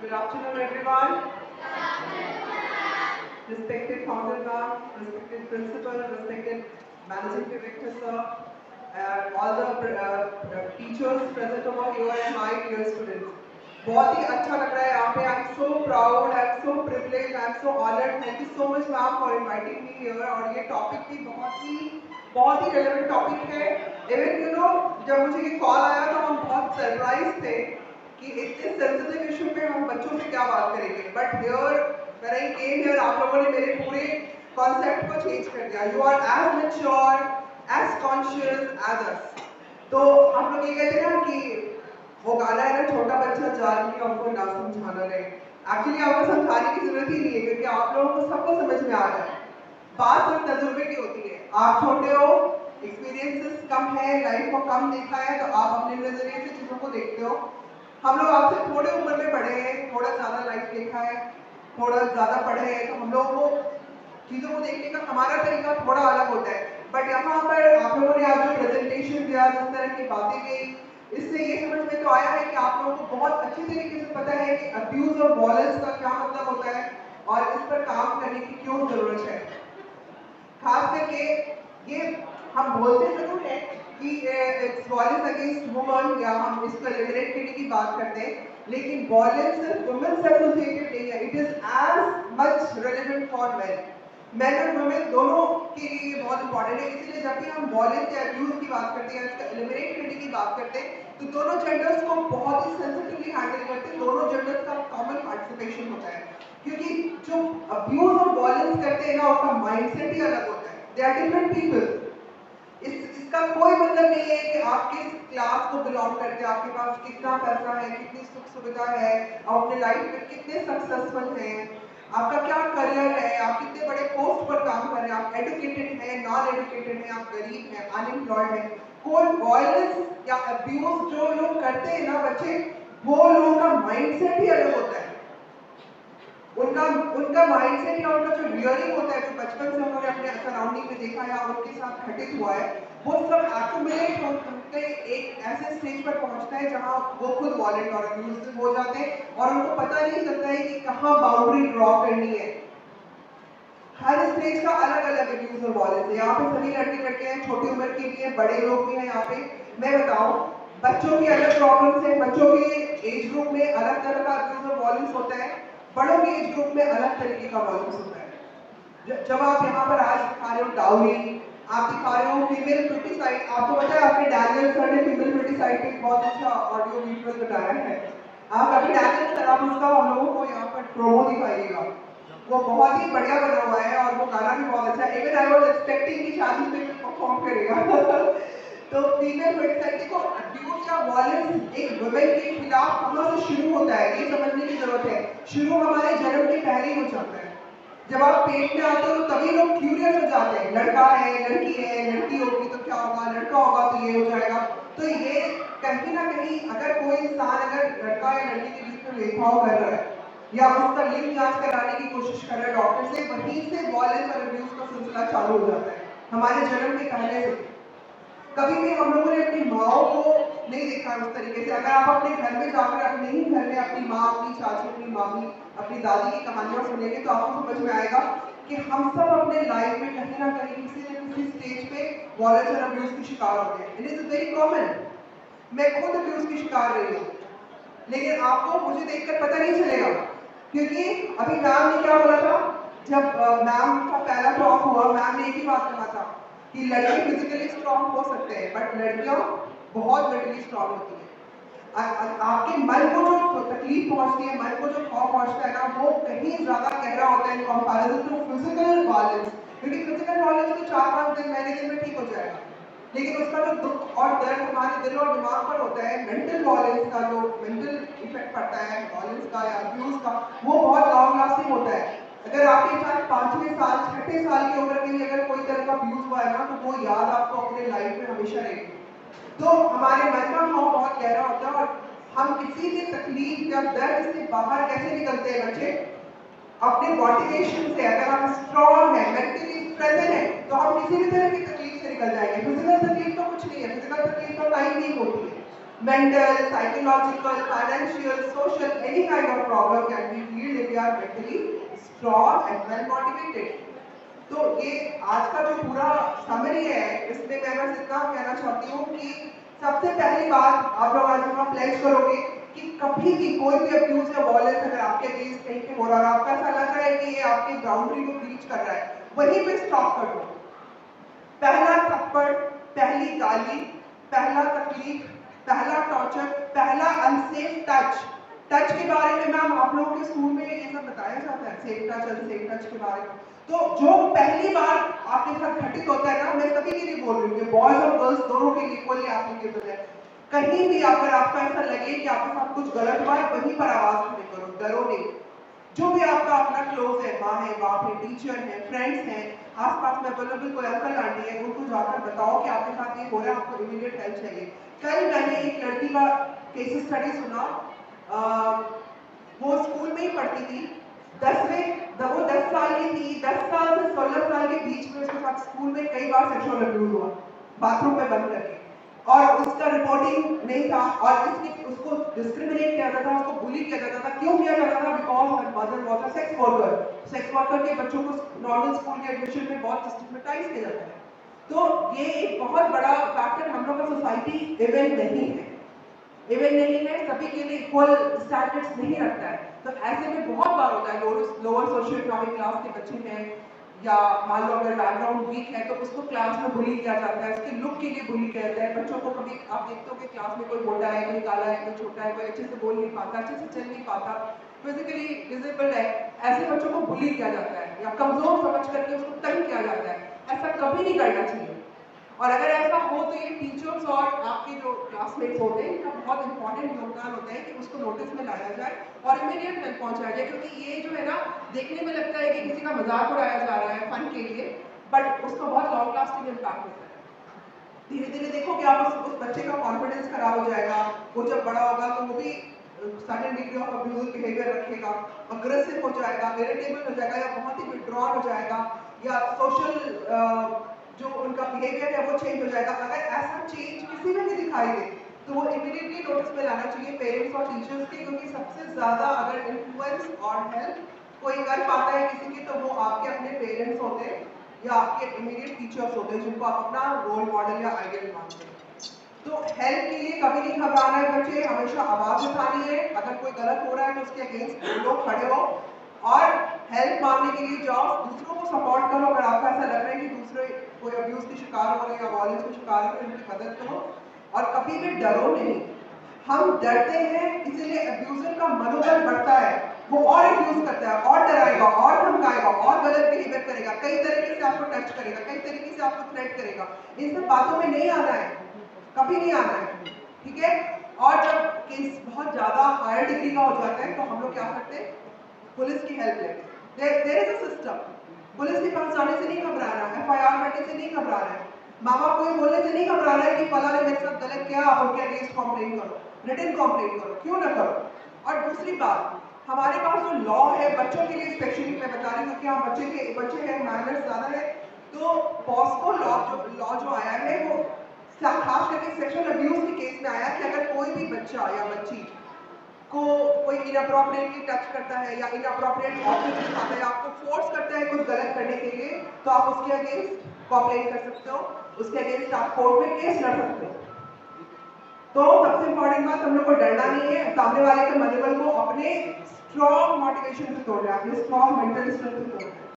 Good afternoon, everyone. Respected founder ma'am, respected principal, respected managing director sir, and all the teachers present over here and my dear students. बहुत ही अच्छा लग रहा है यहाँ पे. I'm so proud, I'm so privileged, I'm so honored. Thank you so much ma'am for inviting me here. और ये topic भी बहुत ही relevant टॉपिक है. Even you know जब मुझे ये कॉल आया तो हम बहुत सरप्राइज थे कि इतने सेंसिटिव इशू पे हम बच्चों से क्या बात करेंगे. But here when I came here आप लोगों ने मेरे पूरे कॉन्सेप्ट को चेंज कर दिया. You are as mature as conscious as us. तो हम लोग ये कहते हैं ना कि वो गाना है ना, छोटा बच्चा जान के हमको ना समझाना नहीं. एक्चुअली आपको समझाने की जरूरत ही नहीं है क्योंकि आप लोगों को सबको समझ में आ जाए. बात सिर्फ तजुर्बे की होती है. आप छोटे हो, एक्सपीरियंसेस कम है, लाइफ को कम देखा है, तो आप अपने नजरिए से चीजों को देखते हो. हम लोग आपसे थोड़े उम्र में पढ़े हैं, थोड़ा ज़्यादा लाइफ देखा है, थोड़ा ज़्यादा पढ़े हैं, तो हम लोगों को चीज़ों को देखने का हमारा तरीका थोड़ा अलग होता है. बट यहाँ पर आप लोगों ने आज जो प्रेजेंटेशन दिया, जिस तरह की बातें की, इससे ये समझ में तो आया है कि आप लोगों को बहुत अच्छी तरीके से पता है कि अब्यूज और वॉयलेंस का क्या मतलब होता है और इस पर काम करने की क्यों जरूरत है. खास करके ये हम बोलते जरूर हैं कि इट्स वॉयलेंस अगेंस्ट वुमन या हम इसको एलिमिनेट करने की बात करते हैं, लेकिन वॉयलेंस सिर्फ वुमेन से एसोसिएटेड नहीं है. It is as much relevant for men. Men और वुमेन दोनों के लिए ये बहुत इंपॉर्टेंट है. इसीलिए जब भी हम वॉयलेंस या अब्यूज की बात करते हैं, इसको एलिमिनेट करने की बात करते हैं, तो दोनों जेंडर्स को बहुत ही सेंसिटिवली हैंडल करते हैं. दोनों जेंडर्स का कॉमन पार्टिसिपेशन होता है क्योंकि जो अब्यूज और वॉयलेंस करते हैं ना, उसका माइंडसेट ही अलग होता है. They are different people. इसका कोई मतलब नहीं है कि आप किस क्लास को बिलोंग करते हैं, आपके पास कितना पैसा है, कितनी सुख सुविधा है, आप अपने लाइफ में कितने सक्सेसफुल हैं, आपका क्या करियर है, आप कितने बड़े पोस्ट पर काम कर रहे हैं, आप एजुकेटेड हैं, नॉन एजुकेटेड हैं, आप गरीब हैं, अनएम्प्लॉयड हैं. कोई वॉयलेंस या अब्यूज जो लोग करते हैं ना बच्चे, वो लोगों का माइंडसेट ही अलग होता है. उनका उनका माइंडसेट या उनका जो रियलिंग होता है, जो बचपन से उन्होंने अपने सराउंडिंग में देखा या उनके साथ घटित हुआ है, वो सब एक्यूमुलेट होकर एक ऐसे स्टेज पर पहुंचता है जहां वो खुद वॉयलेंट और अब्यूजिव हो जाते हैं और उनको पता नहीं चलता है कि कहां बाउंड्री ड्रॉ करनी है. हर स्टेज का अलग अलग अब्यूज और वॉयलेंस है. यहाँ पे सभी लड़के लड़के हैं, छोटी उम्र के भी हैं, बड़े लोग भी हैं. यहाँ पे मैं बताऊं, बच्चों की अलग प्रॉब्लम्स है. बच्चों के एज ग्रुप में अलग तरह का अब्यूज और वॉयलेंस होता है, बड़ों के एज ग्रुप में अलग तरीके का वॉयलेंस होता है. जब आप यहाँ पर आज दिखा रहे हो डाउरी, आप दिखा रहे हो फीमेल फर्टिसाइड. आपको पता है आपके डैनियल सर ने फीमेल फर्टिसाइड पे बहुत अच्छा ऑडियो विजुअल बनाया है. आप अभी डैनियल सर, आप उसका हम लोगों को यहाँ पर प्रोमो दिखाइएगा. वो बहुत ही बढ़िया बना हुआ है और वो गाना भी बहुत अच्छा है. इवन आई वाज एक्सपेक्टिंग कि शादी पे परफॉर्म करेगा. तो फीमेल फर्टिसाइड देखो, अब्यूज या वॉयलेंस एक वुमेन के खिलाफ कहाँ से शुरू होता है ये समझने की जरूरत है. शुरू हमारे जन्म के पहले ही हो जाता है. जब आप पेट में आते हो तो तभी लोग क्यूरियस हो जाते हैं, लड़का है, लड़की है, लड़की होगी तो क्या होगा, लड़का होगा तो ये हो जाएगा. तो ये कहीं ना कहीं अगर कोई इंसान अगर लड़का या लड़की के बीच में भेदभाव कर रहा है या उसका लिंग जांच कराने की कोशिश कर रहा है डॉक्टर से, वहीं से वॉयलेंस और अब्यूज का सिलसिला चालू हो जाता है हमारे जन्म के पहले से. कभी भी हम लोगों ने अपनी माओ को नहीं देखा उस तरीके से. अगर आप अपने घर में जाकर अपने ही घर में अपनी माँ, अपनी चाची, अपनी मामी, अपनी दादी की कहानियां सुनेंगे तो आपको समझ में आएगा कि हम सब अपने लाइफ में कहीं ना कहीं किसी न किसी स्टेज पे वॉयलेंस और अब्यूज की शिकार होते हैं. It is very common. मैं खुद अब्यूज की शिकार रही हूँ, लेकिन आपको मुझे देखकर पता नहीं चलेगा क्योंकि अभी मैम ने क्या बोला था. जब मैम का पहला टॉक हुआ, मैम ने एक ही बात कहा था कि लड़के फिजिकली स्ट्रांग हो सकते हैं बट लड़कियां बहुत मेंटली स्ट्रांग होती है. आपके मन को जो तकलीफ पहुंचती है, मन को जो खौफ पहुंचता है ना, वो कहीं ज्यादा गहरा होता है in comparison to physical violence. क्योंकि फिजिकल वायलेंस तो 4-5 दिन महीने दिन में ठीक हो जाएगा, लेकिन उसका जो दुख और दर्द हमारे दिल और दिमाग पर होता है, मेंटल वॉयलेंस का जो मेंटल इफेक्ट पड़ता है वॉयलेंस का या अब्यूज का, वो बहुत लॉन्ग लास्टिंग होता है. अगर आपके साथ 5वें साल 6ठे साल की उम्र में भी अगर कोई तरह का अब्यूज हुआ है ना, तो वो याद आपको अपने लाइफ में हमेशा रहेगी. तो हमारे मन का भाव बहुत गहरा होता है और हम किसी भी तकलीफ या दर्द से बाहर कैसे निकलते हैं बच्चे, अपने मोटिवेशन से. अगर हम स्ट्रॉन्ग है, मेंटली प्रेजेंट है, तो हम किसी भी तरह की तकलीफ से निकल जाएंगे. फिजिकल तकलीफ तो कुछ नहीं है, फिजिकल तकलीफ तो टाइम नहीं होती है, mental, psychological, financial, social, any kind of problem can be healed if we are mentally strong and well motivated. तो ये आज का जो पूरा समरी है, इसमें मैं बस इतना कहना चाहती हूँ कि सबसे पहली बात आप लोग आज वहाँ प्लेज करोगे कि कभी भी कोई भी अब्यूज या वायलेंस अगर आपके अगेंस्ट कहीं पे हो रहा है, आपको ऐसा लग रहा है कि ये आपकी बाउंड्री को ब्रीच कर रहा है, वहीं पे स्टॉप कर दो। पहला थप्पड़, पहली गाली, पहला तकलीफ, पहला टॉर्चर, पहला अनसेफ टच। टच के बारे में मैम आप लोगों के स्कूल में ये सब बताया जाता है, सेफ टच, अनसेफ टच के बारे में। तो जो पहली बार आपके साथ घटित होता है ना, मैं कभी भी नहीं बोल रही हूँ, बॉयज और गर्ल्स दोनों के लिए इक्वली एप्लीकेबल है। कहीं भी अगर आपको ऐसा लगे कि आपके साथ कुछ गलत हुआ है, वहीं पर आवाज खड़ी करो, डरो नहीं। जो भी आपका अपना क्लोज है, माँ है, बाप है, टीचर है, फ्रेंड्स हैं, आसपास में अवेलेबल कोई अंकल आंटी है, उनको जाकर बताओ कि आपके साथ ये हो रहा है, आपको इमीडिएट हेल्प चाहिए। कल मैंने एक लड़की का केस स्टडी सुना, वो स्कूल में ही पढ़ती थी, 10वें, वो 10 साल की थी, 10 साल से 16 साल के बीच में उसके साथ स्कूल में कई बार सेक्सुअल अब्यूज हुआ, बाथरूम में बंद करके, और उसका रिपोर्टिंग नहीं था, और इसकी उसको डिस्क्रिमिनेट किया जाता था, उसको बुली किया जाता था। क्यों किया जाता था? Because her mother was a sex worker. Sex worker के बच्चों को नॉर्मल स्कूल के एडमिशन में बहुत स्टिग्मेटाइज किया जाता है। तो ये एक बहुत बड़ा फैक्टर हम लोग का सोसाइटी इवेंट नहीं है, इवेंट नहीं है, सभी के लिए इक्वल स्टैंडर्ड्स नहीं रखता है। तो ऐसे में बहुत बार होता है, लोअर सोशियो इकोनॉमिक क्लास के बच्चे हैं, या मान लो अगर बैकग्राउंड वीक है तो उसको क्लास में बुली किया जाता है, उसके लुक के लिए बुली किया जाता है। बच्चों को कभी आप देखते हो कि क्लास में कोई मोटा है, कोई काला है, कोई छोटा है, कोई अच्छे से बोल नहीं पाता, अच्छे से चल नहीं पाता, फिजिकली डिसेबल्ड है, ऐसे बच्चों को बुली किया जाता है या कमजोर समझ करके उसको तंग किया जाता है। ऐसा कभी नहीं करना चाहिए। और अगर ऐसा हो तो ये टीचर्स और आपके जो क्लासमेट्स होते हैं, इनका बहुत इंपॉर्टेंट योगदान होता है कि उसको नोटिस में लाया जाए और इमीडिएट हेल्प पहुंचाया जाए। क्योंकि ये जो है ना, देखने में लगता है कि किसी का मजाक उड़ाया जा रहा है फन के लिए, बट उसका बहुत लॉन्ग लास्टिंग इम्पैक्ट होता है। धीरे धीरे देखो कि आप उस बच्चे का कॉन्फिडेंस खराब हो जाएगा, वो जब बड़ा होगा तो वो भी sudden degree of abusive behaviour रखेगा, अग्रेसिव हो जाएगा, इरिटेबल हो जाएगा, या बहुत ही विड्रॉल हो जाएगा, या सोशल जो उनका बिहेवियर है वो चेंज हो जाएगा। अगर ऐसा चेंज किसी में भी दिखाई दे तो वो इमीडिएटली नोटिस में लाना चाहिए पेरेंट्स और टीचर्स के, क्योंकि सबसे ज्यादा अगर इन्फ्लुएंस और हेल्प कोई कर पाता है किसी की तो वो आपके अपने पेरेंट्स होते हैं या आपके इमीडिएट टीचर्स होते हैं, जिनको आप अपना रोल मॉडल या आइडियल मानते हैं। तो हेल्प के लिए कभी नहीं घबराना है बच्चे, हमेशा आवाज उठानी है, अगर कोई गलत हो रहा है तो उसके अगेंस्ट बोलो, खड़े हो और हेल्प मांगने के लिए जाओ, दूसरों को सपोर्ट करो। अगर आपको ऐसा लग रहा है कि दूसरे कोई अब्यूज की शिकार हो रहे हैं या वायलेंस की शिकार हो रहे हैं, उनकी मदद करो और कभी भी डरो नहीं। हम डरते हैं इसीलिए अब्यूजर का मनोबल बढ़ता है, वो और अब्यूज करता है, और डराएगा, और धमकाएगा, और गलत बिहेवियर करेगा, कई तरीके से आपको टच करेगा, कई तरीके से आपको थ्रेट करेगा। इन सब बातों में नहीं आना है, कभी नहीं आना है, ठीक है। और जब केस बहुत ज्यादा हायर डिग्री का हो जाता है तो हम लोग क्या करते हैं, पुलिस की हेल्प लेते हैं। There is a system, police के पास जाने से नहीं घबराना, एफआईआर करने से नहीं घबराना है, माँ बाप को बोलने से नहीं घबराना है कि फला ने मेरे साथ गलत किया, आप उनके अगेंस्ट कंप्लेन करो, रिटन कंप्लेन करो, क्यों ना करो। और दूसरी बात, हमारे पास जो लॉ है बच्चों के लिए स्पेशली मैं बता रही हूँ कि हाँ बच्चे हैं, मैनर्स ज्यादा है, तो पॉस्को लॉ जो आया है वो खास करके सेक्सुअल अब्यूज के केस में आया कि अगर कोई भी बच्चा या बच्ची को कोई इनअप्रोप्रिएटली टच करता है या इनअप्रोप्रिएट ऑब्जेक्ट दिखाता है, आपको फोर्स करता है कुछ गलत करने के लिए, तो आप उसके अगेंस्ट कंप्लेन कर सकते हो, उसके अगेंस्ट आप कोर्ट में केस लड़ सकते हो। तो सबसे इंपॉर्टेंट बात, हम लोग को डरना नहीं है, सामने वाले के मनोबल को अपने स्ट्रॉन्ग मोटिवेशन से तोड़ना है, अपने स्ट्रॉन्ग मेंटल स्ट्रेंथ से तोड़ना है।